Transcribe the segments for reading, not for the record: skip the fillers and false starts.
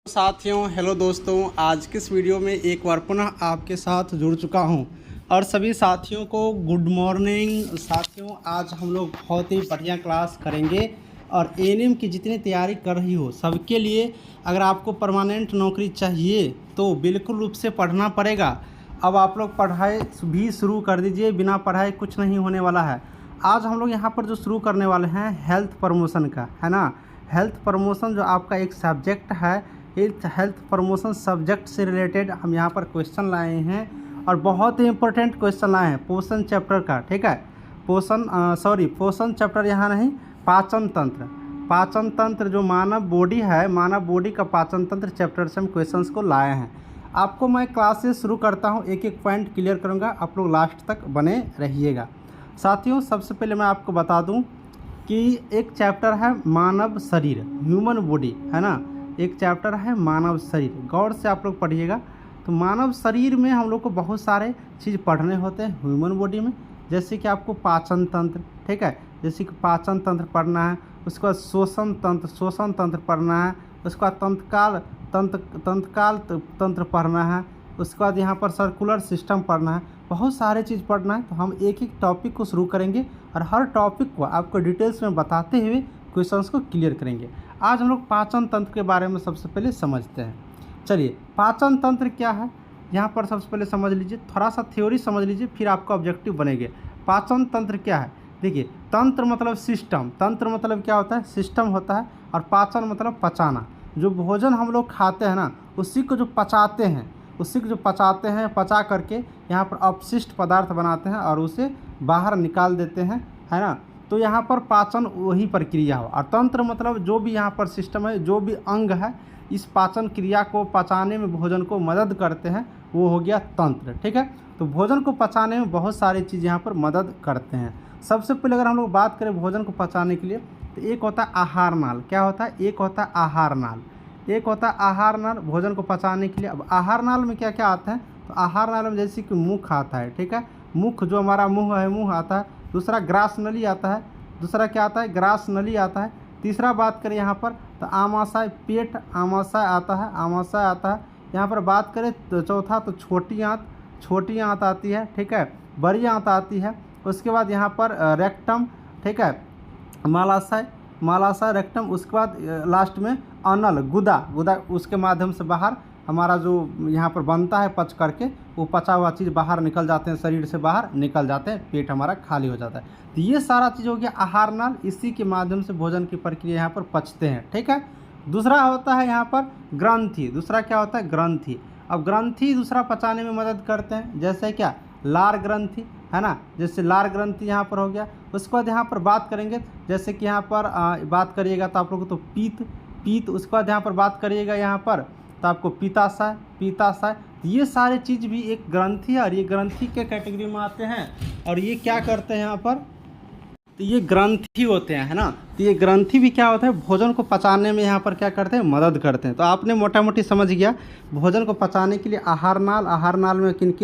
साथियों, हेलो दोस्तों। आज के इस वीडियो में एक बार पुनः आपके साथ जुड़ चुका हूं और सभी साथियों को गुड मॉर्निंग। साथियों, आज हम लोग बहुत ही बढ़िया क्लास करेंगे और एएनएम की जितनी तैयारी कर रही हो सबके लिए अगर आपको परमानेंट नौकरी चाहिए तो बिल्कुल रूप से पढ़ना पड़ेगा। अब आप लोग पढ़ाई भी शुरू कर दीजिए, बिना पढ़ाई कुछ नहीं होने वाला है। आज हम लोग यहाँ पर जो शुरू करने वाले हैं हेल्थ प्रमोशन का, है ना। हेल्थ प्रमोशन जो आपका एक सब्जेक्ट है, हेल्थ प्रमोशन सब्जेक्ट से रिलेटेड हम यहाँ पर क्वेश्चन लाए हैं और बहुत ही इंपॉर्टेंट क्वेश्चन लाए हैं पोषण चैप्टर का। ठीक है, पोषण चैप्टर यहाँ नहीं, पाचन तंत्र जो मानव बॉडी है, मानव बॉडी का पाचन तंत्र चैप्टर से हम क्वेश्चंस को लाए हैं। आपको मैं क्लासेस शुरू करता हूँ, एक एक पॉइंट क्लियर करूँगा, आप लोग लास्ट तक बने रहिएगा। साथियों, सबसे पहले मैं आपको बता दूँ कि एक चैप्टर है मानव शरीर, ह्यूमन बॉडी, है ना। एक चैप्टर है मानव शरीर, गौर से आप लोग पढ़िएगा। तो मानव शरीर में हम लोग को बहुत सारे चीज़ पढ़ने होते हैं ह्यूमन बॉडी में, जैसे कि आपको पाचन तंत्र, ठीक है, जैसे कि पाचन तंत्र पढ़ना है, उसके बाद शोषण तंत्र पढ़ना है, उसके बाद तंत्रकाल तंत्र पढ़ना है, उसके बाद यहाँ पर सर्कुलर सिस्टम पढ़ना है, बहुत सारे चीज़ पढ़ना है। तो हम एक एक टॉपिक को शुरू करेंगे और हर टॉपिक को आपको डिटेल्स में बताते हुए क्वेश्चंस को क्लियर करेंगे। आज हम लोग पाचन तंत्र के बारे में सबसे पहले समझते हैं। चलिए, पाचन तंत्र क्या है यहाँ पर सबसे पहले समझ लीजिए, थोड़ा सा थ्योरी समझ लीजिए, फिर आपका ऑब्जेक्टिव बनेंगे। पाचन तंत्र क्या है, देखिए, तंत्र मतलब सिस्टम, तंत्र मतलब क्या होता है, सिस्टम होता है, और पाचन मतलब पचाना। जो भोजन हम लोग खाते हैं ना, उसी को जो पचाते हैं, पचा करके यहाँ पर अपशिष्ट पदार्थ बनाते हैं और उसे बाहर निकाल देते हैं, है ना। तो यहाँ पर पाचन वही प्रक्रिया हो, और तंत्र मतलब जो भी यहाँ पर सिस्टम है, जो भी अंग है इस पाचन क्रिया को पचाने में भोजन को मदद करते हैं, वो हो गया तंत्र। ठीक है, तो भोजन को पचाने में बहुत सारी चीज़ यहाँ पर मदद करते हैं। सबसे पहले अगर हम लोग बात करें भोजन को पचाने के लिए, तो एक होता है आहार नाल। क्या होता है, एक होता है आहार नाल, एक होता है आहार नाल भोजन को पचाने के लिए। अब आहार नाल में क्या क्या आता है, तो आहार नाल में जैसे कि मुख आता है, ठीक है, मुख जो हमारा मुँह है, मुँह आता है। दूसरा ग्रास नली आता है, दूसरा क्या आता है, ग्रास नली आता है। तीसरा बात करें यहाँ पर तो आमाशय, पेट आमाशय आता है। यहाँ पर बात करें तो चौथा तो छोटी आंत आती है, ठीक है, बड़ी आंत आती है। उसके बाद यहाँ पर रेक्टम, ठीक है, मालाशय रेक्टम। उसके बाद लास्ट में अनल, गुदा उसके माध्यम से बाहर हमारा जो यहाँ पर बनता है पच करके, वो पचा हुआ चीज़ बाहर निकल जाते हैं, शरीर से बाहर निकल जाते हैं, पेट हमारा खाली हो जाता है। तो ये सारा चीज़ हो गया आहार नाल, इसी के माध्यम से भोजन की प्रक्रिया यहाँ पर पचते हैं। ठीक है, दूसरा होता है यहाँ पर ग्रंथि। दूसरा क्या होता है, ग्रंथि। अब ग्रंथि दूसरा पचाने में मदद करते हैं, जैसे क्या, लार ग्रंथि, है ना, जैसे लार ग्रंथि यहाँ पर हो गया। उसके बाद यहाँ पर बात करेंगे, जैसे कि यहाँ पर बात करिएगा तो आप लोग तो पीत। उसके बाद यहाँ पर बात करिएगा यहाँ पर तो आपको पीताशय। ये सारे चीज़ भी एक ग्रंथि है और ये ग्रंथि के कैटेगरी में आते हैं। और ये क्या करते हैं यहाँ पर, तो ये ग्रंथि होते हैं, है ना। तो ये ग्रंथि भी क्या होता है, भोजन को पचाने में यहाँ पर क्या करते हैं, मदद करते हैं। तो आपने मोटा मोटी समझ गया भोजन को पचाने के लिए आहार नाल में किन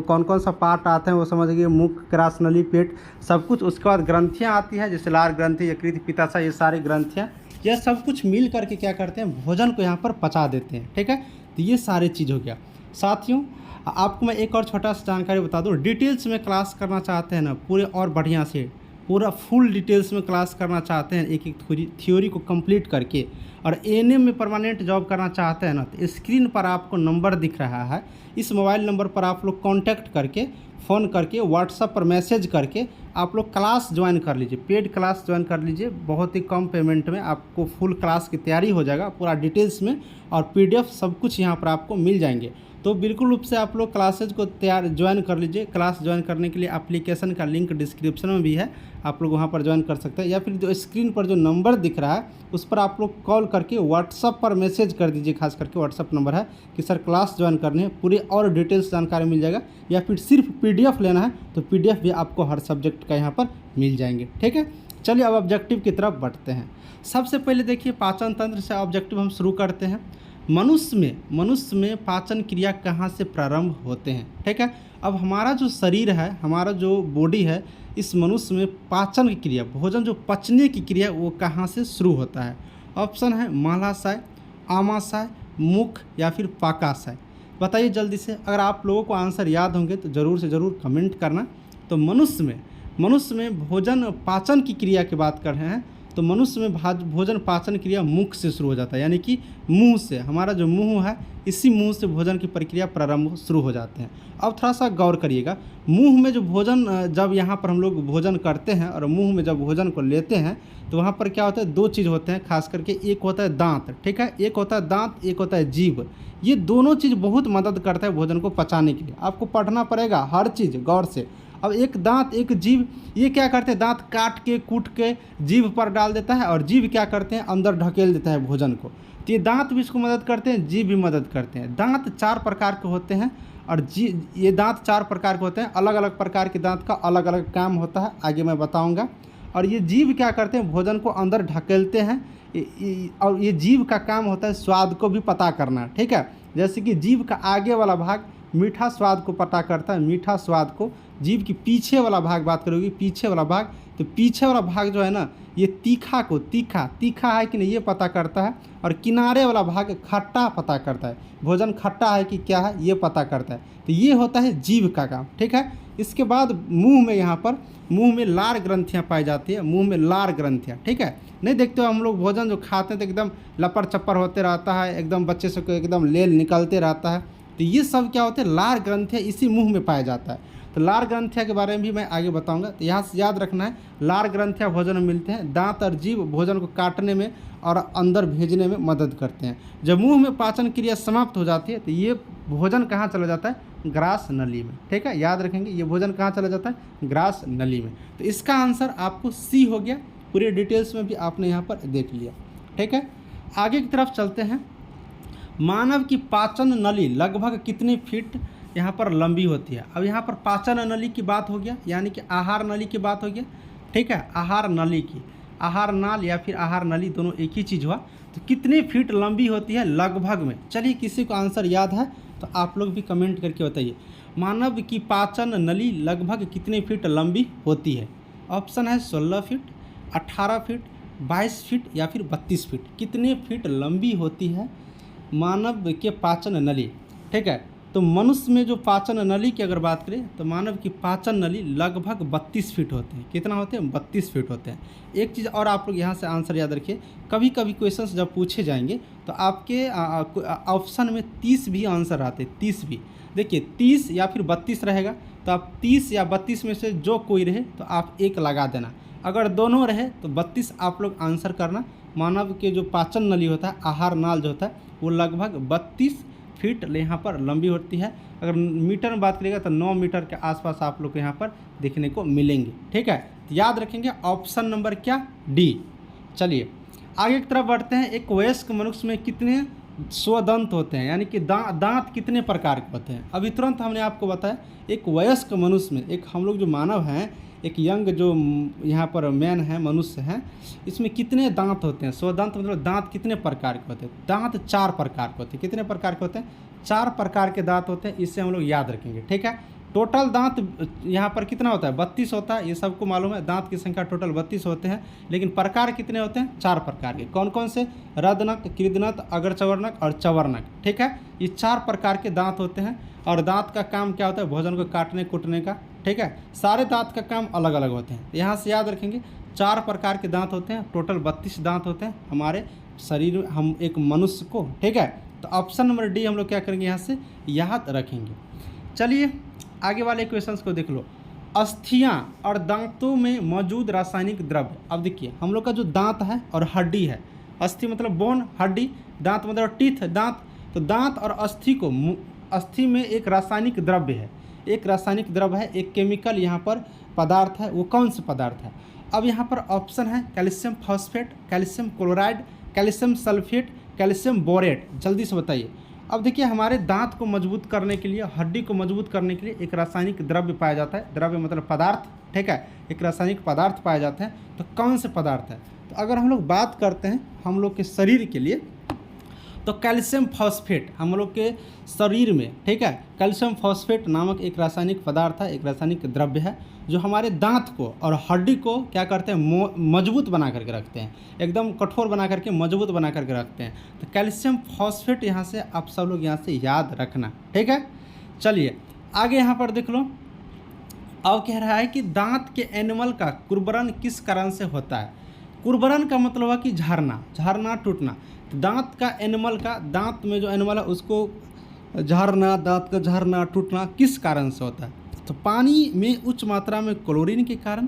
कौन कौन सा पार्ट आते हैं वो समझ गए, मुख, ग्रास नली, पेट, सब कुछ। उसके बाद ग्रंथियाँ आती है, जैसे लार ग्रंथि, यकृत, पित्ताशय, ये सारी ग्रंथियाँ, यह सब कुछ मिल करके क्या करते हैं, भोजन को यहाँ पर पचा देते हैं। ठीक है, तो ये सारे चीज़ हो गया। साथियों, आपको मैं एक और छोटा सा जानकारी बता दूं, डिटेल्स में क्लास करना चाहते हैं ना, पूरे और बढ़िया से पूरा फुल डिटेल्स में क्लास करना चाहते हैं, एक एक थ्योरी को कंप्लीट करके, और एएनएम में परमानेंट जॉब करना चाहते हैं ना, तो स्क्रीन पर आपको नंबर दिख रहा है, इस मोबाइल नंबर पर आप लोग कांटेक्ट करके, फ़ोन करके, व्हाट्सएप पर मैसेज करके आप लोग क्लास ज्वाइन कर लीजिए, पेड क्लास ज्वाइन कर लीजिए। बहुत ही कम पेमेंट में आपको फुल क्लास की तैयारी हो जाएगा पूरा डिटेल्स में, और पीडीएफ सब कुछ यहाँ पर आपको मिल जाएंगे। तो बिल्कुल रूप से आप लोग क्लासेज को ज्वाइन कर लीजिए। क्लास ज्वाइन करने के लिए एप्लीकेशन का लिंक डिस्क्रिप्शन में भी है, आप लोग वहाँ पर ज्वाइन कर सकते हैं, या फिर जो स्क्रीन पर जो नंबर दिख रहा है उस पर आप लोग कॉल करके व्हाट्सअप पर मैसेज कर दीजिए। खास करके व्हाट्सअप नंबर है कि सर क्लास ज्वाइन करनी है, पूरी और डिटेल्स जानकारी मिल जाएगा। या फिर सिर्फ पीडीएफ लेना है तो पीडीएफ भी आपको हर सब्जेक्ट का यहाँ पर मिल जाएंगे। ठीक है, चलिए अब ऑब्जेक्टिव की तरफ बढ़ते हैं। सबसे पहले देखिए, पाचन तंत्र से ऑब्जेक्टिव हम शुरू करते हैं। मनुष्य में पाचन क्रिया कहाँ से प्रारंभ होते हैं। ठीक है, अब हमारा जो शरीर है, हमारा जो बॉडी है, इस मनुष्य में पाचन की क्रिया, भोजन जो पचने की क्रिया, वो कहाँ से शुरू होता है। ऑप्शन है महाशय, आमाशय, मुख या फिर पाकाशय? बताइए जल्दी से। अगर आप लोगों को आंसर याद होंगे तो ज़रूर से ज़रूर कमेंट करना। तो मनुष्य में भोजन पाचन की क्रिया की बात कर रहे हैं, तो मनुष्य में भोजन पाचन क्रिया मुख से शुरू हो जाता है, यानी कि मुंह से। हमारा जो मुंह है, इसी मुंह से भोजन की प्रक्रिया प्रारंभ शुरू हो जाते हैं। अब थोड़ा सा गौर करिएगा, मुंह में जो भोजन, जब यहाँ पर हम लोग भोजन करते हैं और मुंह में जब भोजन को लेते हैं तो वहाँ पर क्या होता है, दो चीज़ होते हैं खास करके। एक होता है दांत, ठीक है, एक होता है दांत, एक होता है जीभ। ये दोनों चीज़ बहुत मदद करता है भोजन को पचाने के लिए। आपको पढ़ना पड़ेगा हर चीज़ गौर से। अब एक दांत एक जीभ, ये क्या करते हैं, दांत काट के कूट के जीभ पर डाल देता है और जीभ क्या करते हैं, अंदर ढकेल देता है भोजन को। तो ये दांत भी इसको मदद करते हैं, जीभ भी मदद करते हैं। दांत 4 प्रकार के होते हैं और ये दांत 4 प्रकार के होते हैं। अलग अलग प्रकार के दांत का अलग अलग काम होता है, आगे मैं बताऊँगा। और ये जीभ क्या करते हैं, भोजन को अंदर ढकेलते हैं। और ये जीभ का काम होता है स्वाद को भी पता करना, ठीक है। जैसे कि जीभ का आगे वाला भाग मीठा स्वाद को पता करता है, मीठा स्वाद को। जीभ की पीछे वाला भाग बात करोगी, पीछे वाला भाग, तो पीछे वाला भाग जो है ना, ये तीखा को तीखा है कि नहीं ये पता करता है। और किनारे वाला भाग खट्टा पता करता है, भोजन खट्टा है कि क्या है ये पता करता है। तो ये होता है जीभ का काम, ठीक है। इसके बाद मुंह में, यहाँ पर मुंह में लार ग्रंथियाँ पाई जाती है, मुंह में लार ग्रंथियाँ, ठीक है। नहीं देखते हो हम लोग भोजन जो खाते हैं तो एकदम लपर चप्पर होते रहता है, एकदम बच्चे से एकदम लेल निकलते रहता है। तो ये सब क्या होते हैं, लार ग्रंथियाँ इसी मुंह में पाया जाता है। तो लार ग्रंथियाँ के बारे में भी मैं आगे बताऊंगा। तो यहाँ से याद रखना है, लार ग्रंथियाँ भोजन में मिलते हैं। दांत और जीभ भोजन को काटने में और अंदर भेजने में मदद करते हैं। जब मुंह में पाचन क्रिया समाप्त हो जाती है तो ये भोजन कहाँ चला जाता है, ग्रास नली में, ठीक है। याद रखेंगे, ये भोजन कहाँ चला जाता है, ग्रास नली में। तो इसका आंसर आपको सी हो गया। पूरी डिटेल्स में भी आपने यहाँ पर देख लिया, ठीक है। आगे की तरफ चलते हैं। मानव की पाचन नली लगभग कितने फीट यहाँ पर लंबी होती है? अब यहाँ पर पाचन नली की बात हो गया, यानी कि आहार नली की बात हो गया, ठीक है। आहार नली की, आहार नाल या फिर आहार नली दोनों एक ही चीज़ हुआ। तो कितने फीट लंबी होती है लगभग में? चलिए, किसी को आंसर याद है तो आप लोग भी कमेंट करके बताइए। मानव की पाचन नली लगभग कितने फीट लंबी होती है? ऑप्शन है 16 फीट, 18 फीट, 22 फीट या फिर 32 फीट। कितने फीट लंबी होती है मानव के पाचन नली, ठीक है। तो मनुष्य में जो पाचन नली की अगर बात करें तो मानव की पाचन नली लगभग 32 फीट होते हैं। कितना होते हैं? 32 फीट होते हैं। एक चीज़ और आप लोग यहाँ से आंसर याद रखिए, कभी कभी क्वेश्चंस जब पूछे जाएंगे तो आपके ऑप्शन में 30 भी आंसर आते हैं, 30 भी। देखिए 30 या फिर 32 रहेगा, तो आप 30 या 32 में से जो कोई रहे तो आप 1 लगा देना। अगर दोनों रहे तो 32 आप लोग आंसर करना। मानव के जो पाचन नली होता है, आहार नाल जो होता है, वो लगभग 32 फीट यहाँ पर लंबी होती है। अगर मीटर में बात करिएगा तो 9 मीटर के आसपास आप लोग को यहाँ पर देखने को मिलेंगे, ठीक है। तो याद रखेंगे ऑप्शन नंबर क्या, डी। चलिए आगे की तरफ बढ़ते हैं। एक वयस्क मनुष्य में कितने स्वदंत होते हैं, यानी कि दांत कितने प्रकार के होते हैं? अभी तुरंत हमने आपको बताया, एक वयस्क मनुष्य में, एक हम लोग जो मानव हैं, एक यंग जो यहाँ पर मैन है, मनुष्य हैं, इसमें कितने दांत होते हैं? स्वदंत मतलब दांत कितने प्रकार के होते हैं? दांत 4 प्रकार के होते हैं। कितने प्रकार के होते हैं? 4 प्रकार के दांत होते हैं। इससे हम लोग याद रखेंगे, ठीक है। टोटल दांत यहाँ पर कितना होता है? 32 होता है, ये सबको मालूम है। दांत की संख्या टोटल 32 होते हैं, लेकिन प्रकार कितने होते हैं? 4 प्रकार के। कौन कौन से? रदनक, कृदनक, अग्रचवर्णक और चवर्णक, ठीक है। ये 4 प्रकार के दांत होते हैं। और दांत का काम क्या होता है? भोजन को काटने कूटने का, ठीक है। सारे दांत का काम अलग अलग होते हैं। यहाँ से याद रखेंगे 4 प्रकार के दांत होते हैं, टोटल 32 दांत होते हैं हमारे शरीर में, हम एक मनुष्य को, ठीक है। तो ऑप्शन नंबर डी हम लोग क्या करेंगे, यहाँ से याद रखेंगे। चलिए आगे वाले क्वेश्चंस को देख लो। अस्थियां और दांतों में मौजूद रासायनिक द्रव्य। अब देखिए, हम लोग का जो दांत है और हड्डी है, अस्थि मतलब बोन, हड्डी, दांत मतलब टीथ, दांत। तो दांत और अस्थि में एक रासायनिक द्रव्य है, एक रासायनिक द्रव्य है, एक केमिकल यहाँ पर पदार्थ है। वो कौन सा पदार्थ है? अब यहाँ पर ऑप्शन है calcium phosphate, calcium chloride, calcium sulphate, calcium borate. जल्दी से बताइए। अब देखिए, हमारे दांत को मजबूत करने के लिए, हड्डी को मजबूत करने के लिए एक रासायनिक द्रव्य पाया जाता है। द्रव्य मतलब पदार्थ, ठीक है। एक रासायनिक पदार्थ पाए जाते हैं। तो कौन से पदार्थ है? तो अगर हम लोग बात करते हैं हम लोग के शरीर के लिए, तो कैल्शियम फॉस्फेट हम लोग के शरीर में, ठीक है, कैल्शियम फॉस्फेट नामक एक रासायनिक पदार्थ है, एक रासायनिक द्रव्य है जो हमारे दांत को और हड्डी को क्या करते हैं, मजबूत बना करके रखते हैं, एकदम कठोर बना करके मजबूत बना करके रखते हैं। तो कैल्शियम फॉस्फेट यहाँ से आप सब लोग यहाँ से याद रखना, ठीक है। चलिए आगे यहाँ पर देख लो। अब कह रहा है कि दांत के एनिमल का कुर्बरन किस कारण से होता है। कुर्बरन का मतलब है कि झरना, झरना टूटना। तो दांत का एनिमल का, दांत में जो एनिमल है उसको झरना, दांत का झरना टूटना किस कारण से होता है। तो पानी में उच्च मात्रा में क्लोरीन के कारण,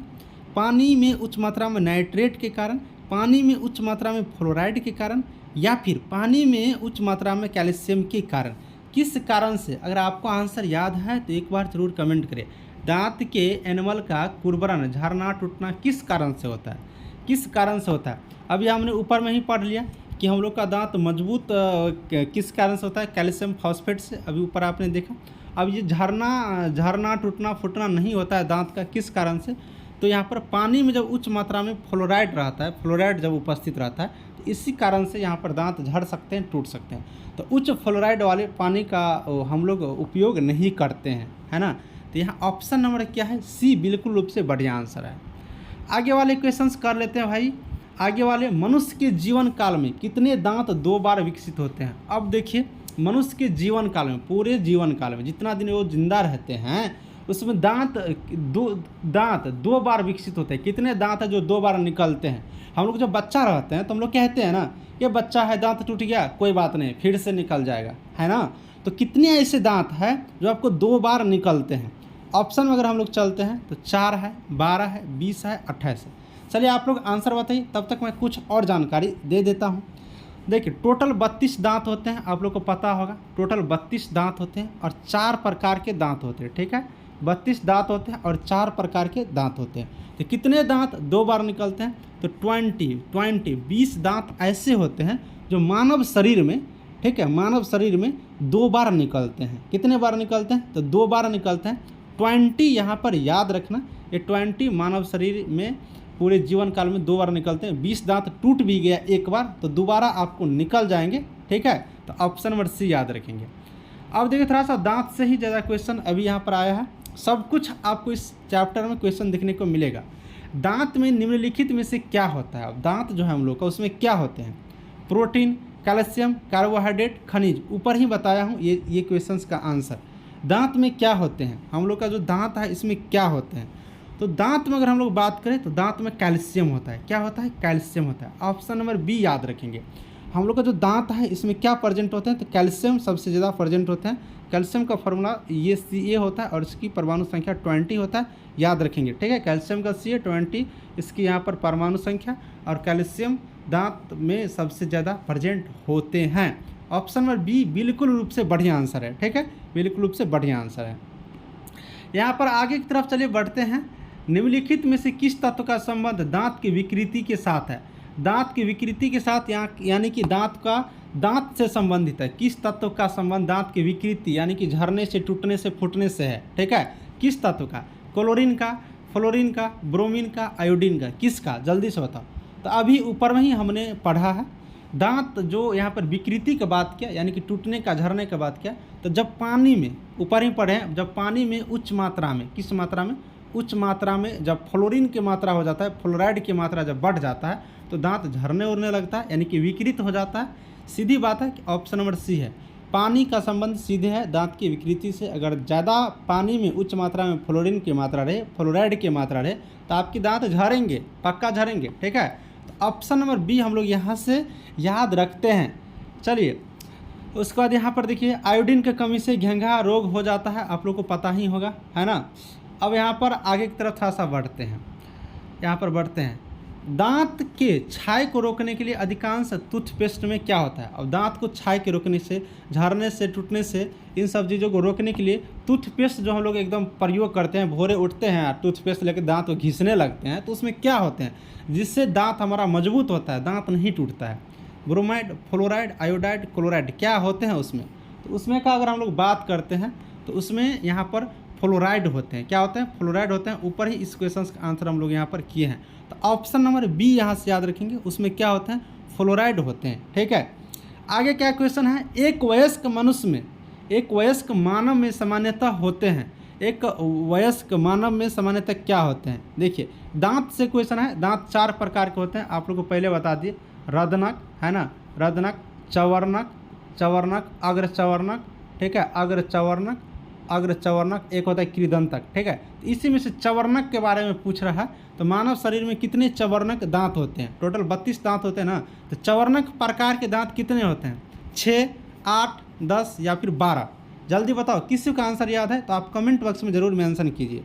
पानी में उच्च मात्रा में नाइट्रेट के कारण, पानी में उच्च मात्रा में फ्लोराइड के कारण, या फिर पानी में उच्च मात्रा में कैल्शियम के कारण, किस कारण से। अगर आपको आंसर याद है तो एक बार जरूर कमेंट करें। दांत के एनिमल का कुर्बरन, झरना टूटना किस कारण से होता है, किस कारण से होता है। अभी हमने ऊपर में ही पढ़ लिया कि हम लोग का दांत मजबूत किस कारण से होता है, कैल्शियम फॉस्फेट से, अभी ऊपर आपने देखा। अब ये झरना टूटना फूटना नहीं होता है दांत का किस कारण से, तो यहाँ पर पानी में जब उच्च मात्रा में फ्लोराइड रहता है, फ्लोराइड जब उपस्थित रहता है तो इसी कारण से यहाँ पर दांत झड़ सकते हैं, टूट सकते हैं। तो उच्च फ्लोराइड वाले पानी का हम लोग उपयोग नहीं करते हैं, है ना। तो यहाँ ऑप्शन नंबर क्या है, सी बिल्कुल रूप से बढ़िया आंसर है। आगे वाले क्वेश्चंस कर लेते हैं भाई। आगे वाले, मनुष्य के जीवन काल में कितने दांत 2 बार विकसित होते हैं। अब देखिए मनुष्य के जीवन काल में, पूरे जीवन काल में जितना दिन वो जिंदा रहते हैं उसमें दांत दो बार विकसित होते हैं। कितने दांत है जो 2 बार निकलते हैं। हम लोग जब बच्चा रहते हैं तो हम लोग कहते हैं ना, ये बच्चा है दांत टूट गया कोई बात नहीं फिर से निकल जाएगा, है ना। तो कितने ऐसे दांत हैं जो आपको 2 बार निकलते हैं। ऑप्शन में अगर हम लोग चलते हैं तो 4 है, 12 है, 20 है, 28 है। चलिए आप लोग आंसर बताइए, तब तक मैं कुछ और जानकारी दे देता हूँ। देखिए टोटल 32 दांत होते हैं, आप लोग को पता होगा। टोटल 32 दांत होते हैं और 4 प्रकार के दांत होते हैं, ठीक है। 32 दांत होते हैं और 4 प्रकार के दांत होते हैं। तो कितने दांत 2 बार निकलते हैं, तो 20 दांत ऐसे होते हैं जो मानव शरीर में, ठीक है, मानव शरीर में 2 बार निकलते हैं। कितने बार निकलते हैं, तो 2 बार निकलते हैं। 20 यहाँ पर याद रखना, ये 20 मानव शरीर में पूरे जीवन काल में 2 बार निकलते हैं। 20 दांत टूट भी गया एक बार तो दोबारा आपको निकल जाएंगे, ठीक है। तो ऑप्शन नंबर सी याद रखेंगे। अब देखिए थोड़ा सा दांत से ही ज़्यादा क्वेश्चन अभी यहाँ पर आया है। सब कुछ आपको इस चैप्टर में क्वेश्चन देखने को मिलेगा। दांत में निम्नलिखित में से क्या होता है। अब दांत जो है हम लोग का उसमें क्या होते हैं, प्रोटीन, कैल्शियम, कार्बोहाइड्रेट, खनिज। ऊपर ही बताया हूँ ये क्वेश्चंस का आंसर। दांत में क्या होते हैं, हम लोग का जो दांत है इसमें क्या होते हैं। तो दांत में अगर हम लोग बात करें तो दांत में कैल्शियम होता है। क्या होता है, कैल्शियम होता है। ऑप्शन नंबर बी याद रखेंगे। हम लोग का जो दांत है इसमें क्या प्रेजेंट होते हैं, तो कैल्शियम सबसे ज़्यादा प्रेजेंट होते हैं। कैल्शियम का फॉर्मूला ये Ca होता है और इसकी परमाणु संख्या 20 होता है, याद रखेंगे, ठीक है। कैल्शियम का Ca 20, इसकी यहाँ पर परमाणु संख्या, और कैल्शियम दांत में सबसे ज़्यादा प्रेजेंट होते हैं। ऑप्शन नंबर बी बिल्कुल रूप से बढ़िया आंसर है, ठीक है, बिल्कुल रूप से बढ़िया आंसर है। यहाँ पर आगे की तरफ चलिए बढ़ते हैं। निम्नलिखित में से किस तत्व का संबंध दांत की विकृति के साथ है। दांत की विकृति के साथ यानी कि दांत से संबंधित है। किस तत्व का संबंध दांत की विकृति यानी कि झरने से, टूटने से, फूटने से है, ठीक है। किस तत्व का, क्लोरीन का, फ्लोरीन का, ब्रोमीन का, आयोडीन का, किसका, जल्दी से बताओ। तो अभी ऊपर में ही हमने पढ़ा है। दांत जो यहाँ पर विकृति का बात किया यानी कि टूटने का, झरने का बात किया, तो जब पानी में, ऊपर ही पढ़े, जब पानी में उच्च मात्रा में, किस मात्रा में, उच्च मात्रा में जब फ्लोरीन की मात्रा हो जाता है, फ्लोराइड की मात्रा जब बढ़ जाता है तो दांत झरने उड़ने लगता है यानी कि विकृत हो जाता है। सीधी बात है कि ऑप्शन नंबर सी है। पानी का संबंध सीधे है दांत की विकृति से। अगर ज़्यादा पानी में उच्च मात्रा में फ्लोरीन की मात्रा रहे, फ्लोराइड की मात्रा रहे, तो आपके दांत झरेंगे, पक्का झरेंगे, ठीक है। तो ऑप्शन नंबर बी हम लोग यहाँ से याद रखते हैं। चलिए उसके बाद यहाँ पर देखिए, आयोडीन की कमी से घेंघा रोग हो जाता है, आप लोग को पता ही होगा, है ना। अब यहाँ पर आगे की तरफ थोड़ा सा बढ़ते हैं। यहाँ पर बढ़ते हैं, दांत के छाय को रोकने के लिए अधिकांश टूथपेस्ट में क्या होता है। अब दांत को छाय के रोकने से, झरने से, टूटने से, इन सब चीज़ों को रोकने के लिए टूथपेस्ट जो हम लोग एकदम प्रयोग करते हैं, भोरे उठते हैं टूथपेस्ट लेकर दांत को घिसने लगते हैं, तो उसमें क्या होते हैं जिससे दांत हमारा मजबूत होता है, दांत नहीं टूटता है। ब्रोमाइड, फ्लोराइड, आयोडाइड, क्लोराइड, क्या होते हैं उसमें। तो उसमें का अगर हम लोग बात करते हैं तो उसमें यहाँ पर फ्लोराइड होते हैं। क्या होते हैं, फ्लोराइड होते हैं। ऊपर ही इस क्वेश्चन का आंसर हम लोग यहाँ पर किए हैं। तो ऑप्शन नंबर बी यहाँ से याद रखेंगे, उसमें क्या होते हैं, फ्लोराइड होते हैं, ठीक है। आगे क्या क्वेश्चन है, एक वयस्क मनुष्य में, एक वयस्क मानव में सामान्यतः होते हैं, एक वयस्क मानव में सामान्यतः क्या होते हैं। देखिए दांत से क्वेश्चन है, दांत 4 प्रकार के होते हैं, आप लोग को पहले बता दिए, रदनक है ना, रदनक, चवर्णक, चवर्णक, अग्र चवर्णक, ठीक है, अग्र चवर्णक, अग्र चवर्णक, एक होता है कृदंतक, ठीक है। तो इसी में से चवर्णक के बारे में पूछ रहा है, तो मानव शरीर में कितने चवर्णक दांत होते हैं, टोटल 32 दांत होते हैं ना, तो चवर्णक प्रकार के दांत कितने होते हैं, 6, 8, 10 या फिर 12, जल्दी बताओ किसी का आंसर याद है तो आप कमेंट बॉक्स में जरूर मेंशन कीजिए।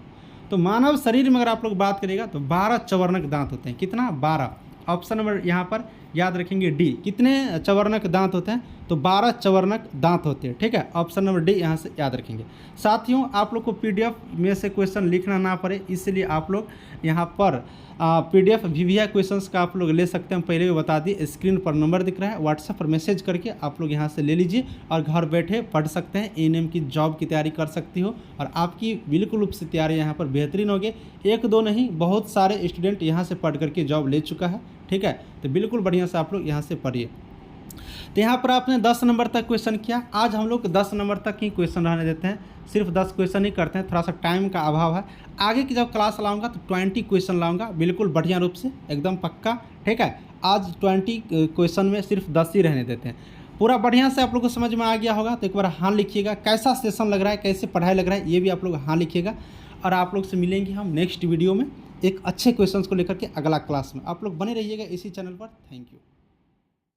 तो मानव शरीर में अगर आप लोग बात करिएगा तो 12 चवर्णक दांत होते हैं, कितना, 12। ऑप्शन नंबर यहाँ पर याद रखेंगे डी, कितने चवर्णक दांत होते हैं, तो 12 चवर्णक दांत होते हैं, ठीक है, ऑप्शन नंबर डी यहाँ से याद रखेंगे। साथियों आप लोग को पीडीएफ में से क्वेश्चन लिखना ना पड़े, इसलिए आप लोग यहाँ पर पीडीएफ वीवीआई क्वेश्चंस का आप लोग ले सकते हैं, पहले भी बता दिए, स्क्रीन पर नंबर दिख रहा है, व्हाट्सएप पर मैसेज करके आप लोग यहाँ से ले लीजिए और घर बैठे पढ़ सकते हैं, एएनएम की जॉब की तैयारी कर सकती हो और आपकी बिल्कुल रूप से तैयारी यहाँ पर बेहतरीन होगी। 1-2 नहीं, बहुत सारे स्टूडेंट यहाँ से पढ़ करके जॉब ले चुका है, ठीक है, तो बिल्कुल बढ़िया से आप लोग यहाँ से पढ़िए। तो यहाँ पर आपने 10 नंबर तक क्वेश्चन किया, आज हम लोग 10 नंबर तक ही क्वेश्चन रहने देते हैं, सिर्फ 10 क्वेश्चन ही करते हैं, थोड़ा सा टाइम का अभाव है। आगे की जब क्लास लाऊंगा तो 20 क्वेश्चन लाऊंगा, बिल्कुल बढ़िया रूप से, एकदम पक्का, ठीक है। आज 20 क्वेश्चन में सिर्फ 10 ही रहने देते हैं। पूरा बढ़िया से आप लोग को समझ में आ गया होगा तो एक बार हाँ लिखिएगा, कैसा सेशन लग रहा है, कैसे पढ़ाई लग रहा है, ये भी आप लोग हाँ लिखिएगा। और आप लोग से मिलेंगे हम नेक्स्ट वीडियो में एक अच्छे क्वेश्चंस को लेकर के अगला क्लास में। आप लोग बने रहिएगा इसी चैनल पर। Thank you.